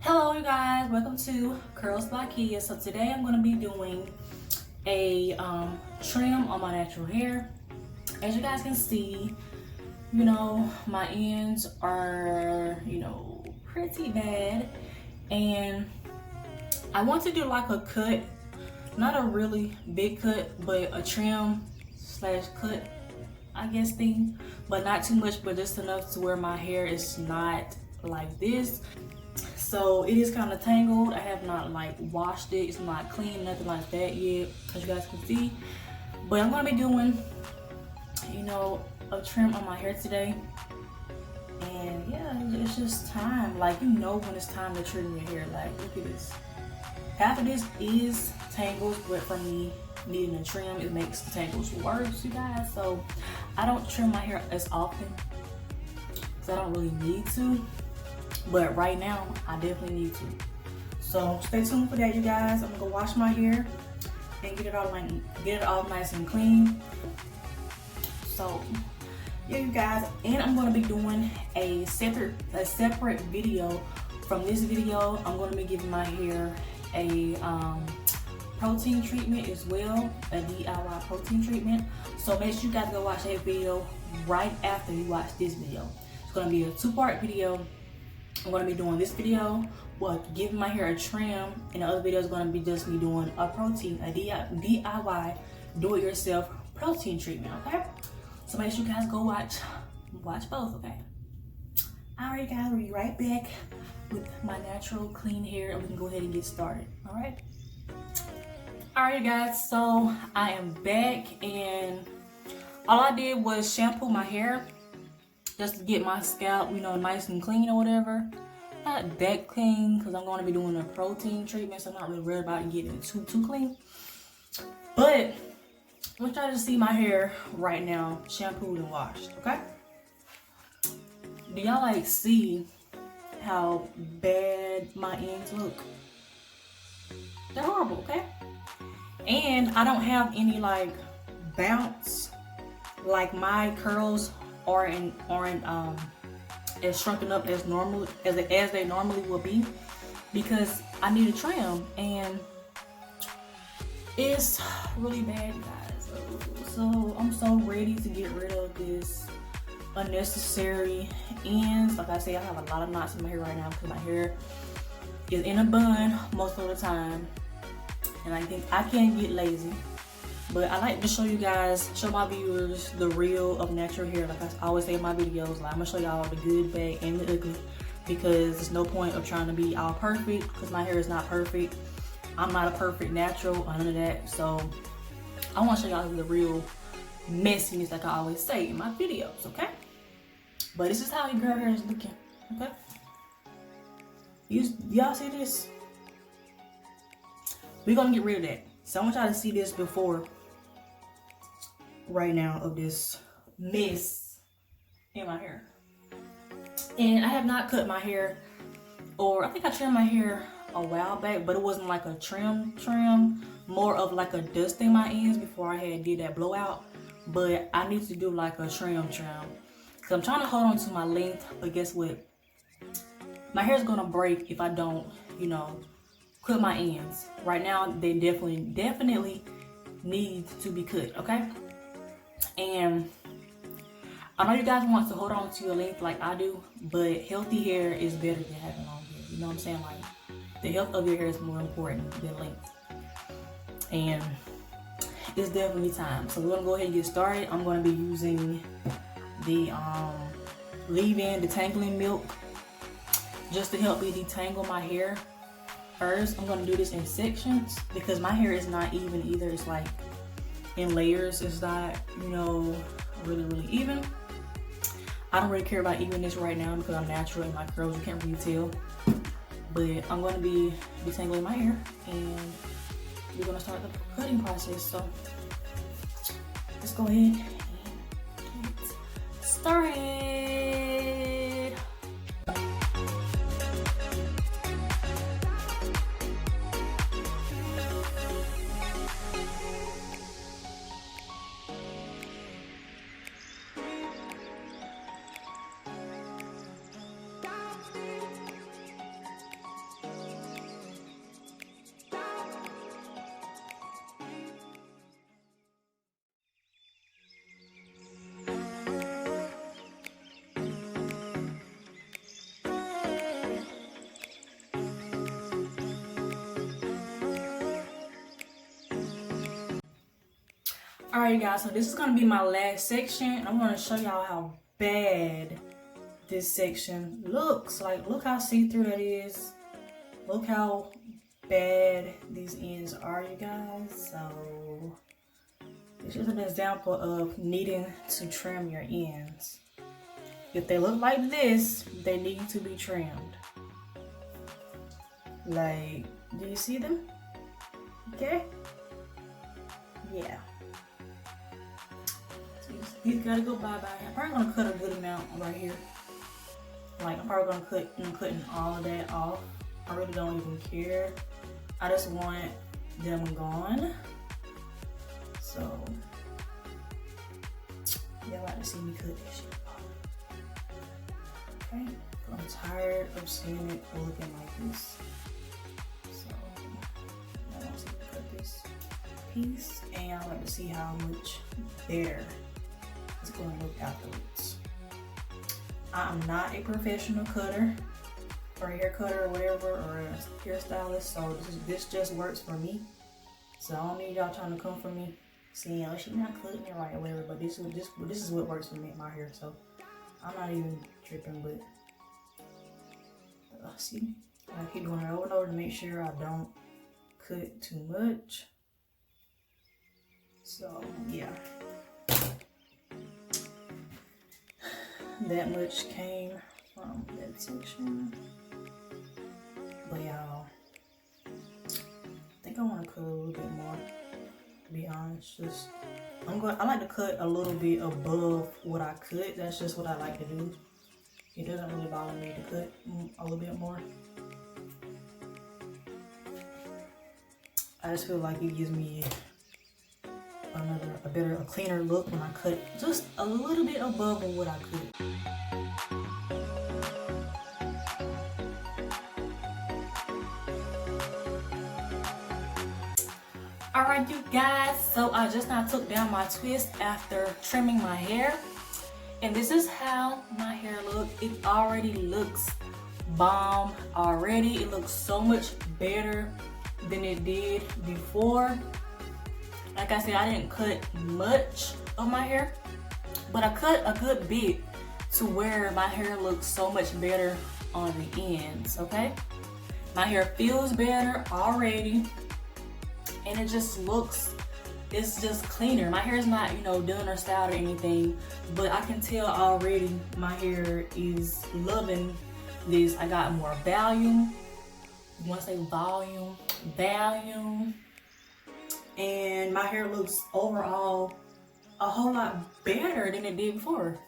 Hello you guys, welcome to Curls by Kia. So today I'm going to be doing a trim on my natural hair. As you guys can see, my ends are, pretty bad, and I want to do like a cut, not a really big cut, but a trim slash cut, I guess, thing, but not too much, but just enough to where my hair is not like this. So it is kind of tangled. I have not like washed it. It's not clean, nothing like that yet, as you guys can see. But I'm gonna be doing, a trim on my hair today. And yeah, it's just time. Like, when it's time to trim your hair. Like, look at this. Half of this is tangles, but for me needing a trim, it makes the tangles worse, you guys. So I don't trim my hair as often because I don't really need to. But right now, I definitely need to. So stay tuned for that, you guys. I'm gonna go wash my hair and get it all nice and clean. So yeah, you guys, and I'm gonna be doing a separate video from this video. I'm gonna be giving my hair a protein treatment as well, a DIY protein treatment. So make sure you guys go watch that video right after you watch this video. It's gonna be a two-part video. I'm going to be doing this video, giving my hair a trim, and the other video is going to be just me doing a DIY, do-it-yourself protein treatment, okay? So make sure you guys go watch both, okay? Alright guys, we'll be right back with my natural clean hair, and we can go ahead and get started, alright? Alright guys, so I am back, and all I did was shampoo my hair just to get my scalp, nice and clean or whatever. Not that clean because I'm going to be doing a protein treatment, so I'm not really worried about getting it too clean. But I want y'all to see my hair right now, shampooed and washed, okay? Do y'all like see how bad my ends look? They're horrible, okay? And I don't have any like bounce, like my curls aren't as shrunken up as they normally would be, because I need a trim, and it's really bad, guys. So I'm so ready to get rid of this unnecessary ends. Like I say, I have a lot of knots in my hair right now because my hair is in a bun most of the time, and I think I can get lazy. But I like to show my viewers the real of natural hair. Like I always say in my videos, like I'm gonna show y'all the good, bad, and the ugly, because there's no point of trying to be all perfect, because my hair is not perfect. I'm not a perfect natural, none of that. So I want to show y'all the real messiness, like I always say in my videos, okay? But this is how your girl hair is looking, okay? Y'all see this? We're gonna get rid of that. So I want y'all to see this before right now of this mess in my hair. And I have not cut my hair, or I think I trimmed my hair a while back, but it wasn't like a trim, more of like a dusting my ends before I did that blowout. But I need to do like a trim, because I'm trying to hold on to my length. But guess what? My hair is gonna break if I don't, cut my ends. Right now, they definitely need to be cut, okay? And I know you guys want to hold on to your length like I do, but healthy hair is better than having long hair. You know what I'm saying? Like, the health of your hair is more important than length. And it's definitely time. So we're gonna go ahead and get started. I'm gonna be using the leave-in detangling milk just to help me detangle my hair. First, I'm gonna do this in sections because my hair is not even either. It's like in layers. It's not, really even. I don't really care about evenness right now because I'm natural and my curls, you can't really tell. But I'm gonna be detangling my hair, and we're gonna start the cutting process. So let's go ahead and get started. Alright guys, so this is gonna be my last section. I'm gonna show y'all how bad this section looks. Like, look how see-through that is. Look how bad these ends are, you guys. So it's just an example of needing to trim your ends. If they look like this, they need to be trimmed. Like, do you see them? Okay? Yeah. So these gotta go bye-bye. I'm probably gonna cut a good amount right here. Like, I'm probably gonna cutting all of that off. I really don't even care. I just want them gone. So, y'all like to see me cut this shit off. Okay? But I'm tired of seeing it looking like this. So, I want to see me cut this piece, and I like to see how much better it's going to look afterwards. I'm not a professional cutter or a hair cutter or whatever, or a hairstylist, so this just works for me. So I don't need y'all trying to come for me saying, oh, she's not cutting it right or whatever, but this is what works for me in my hair, so I'm not even tripping. But see, I keep going over and over to make sure I don't cut too much. So yeah, that much came from that section. But y'all, I think I want to cut a little bit more, to be honest. Just I like to cut a little bit above what I cut. That's just what I like to do. It doesn't really bother me to cut a little bit more. I just feel like it gives me a cleaner look when I cut just a little bit above what I cut. Alright you guys, so I just now took down my twist after trimming my hair, and this is how my hair looks. It already looks bomb already. It looks so much better than it did before. Like I said, I didn't cut much of my hair, but I cut a good bit to where my hair looks so much better on the ends, okay? My hair feels better already, and it just looks, it's just cleaner. My hair is not, you know, done or styled or anything, but I can tell already my hair is loving this. I got more volume. You want to say volume? Volume. And my hair looks overall a whole lot better than it did before.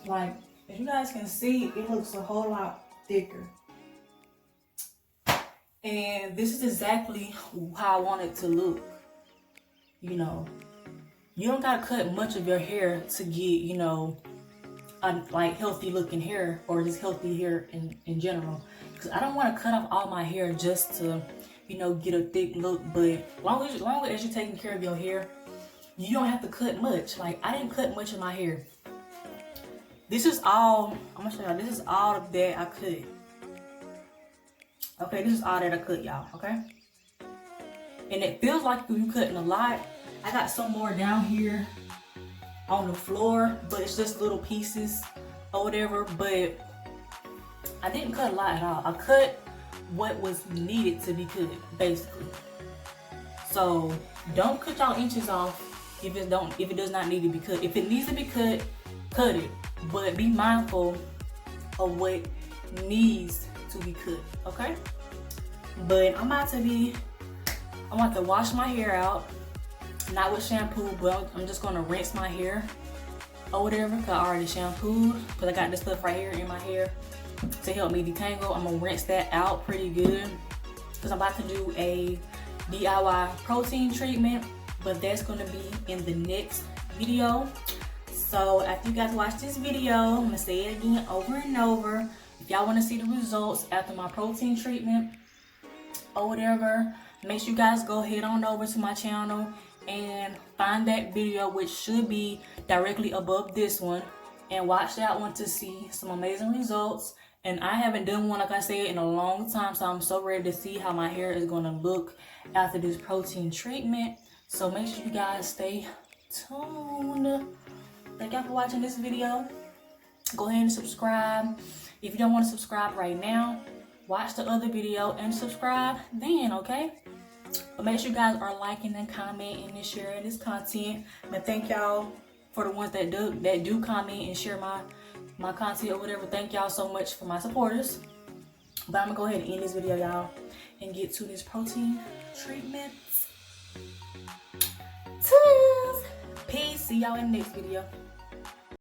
Like, as you guys can see, it looks a whole lot thicker. And this is exactly how I want it to look. You know, you don't gotta cut much of your hair to get, you know, a like healthy looking hair, or just healthy hair in general. Because I don't want to cut off all my hair just to, you know, get a thick look. But long as you're taking care of your hair, you don't have to cut much. Like, I didn't cut much of my hair. This is all, I'm gonna show y'all, this is all that I cut. Okay, this is all that I cut, y'all, okay? And it feels like you cutting a lot. I got some more down here on the floor, but it's just little pieces or whatever. But I didn't cut a lot at all. I cut what was needed to be cut, basically. So don't cut y'all inches off if it does not need to be cut. If it needs to be cut, cut it. But be mindful of what needs to be cut, okay? But I want to wash my hair out, not with shampoo, but I'm just gonna rinse my hair or whatever, because I already shampooed, because I got this stuff right here in my hair to help me detangle. I'm gonna rinse that out pretty good, because I'm about to do a DIY protein treatment, but that's gonna be in the next video. So after you guys watch this video, I'm gonna say it again over and over. If y'all wanna see the results after my protein treatment or whatever, make sure you guys go head on over to my channel and find that video, which should be directly above this one, and watch that one to see some amazing results. And I haven't done one, like I said, in a long time, so I'm so ready to see how my hair is gonna look after this protein treatment. So make sure you guys stay tuned. Thank y'all for watching this video. Go ahead and subscribe. If you don't want to subscribe right now, watch the other video and subscribe then, okay? But make sure you guys are liking and commenting and sharing this content. And thank y'all for the ones that do comment and share my content or whatever. Thank y'all so much for my supporters. But I'm gonna go ahead and end this video, y'all, and get to this protein treatment. Peace. See y'all in the next video.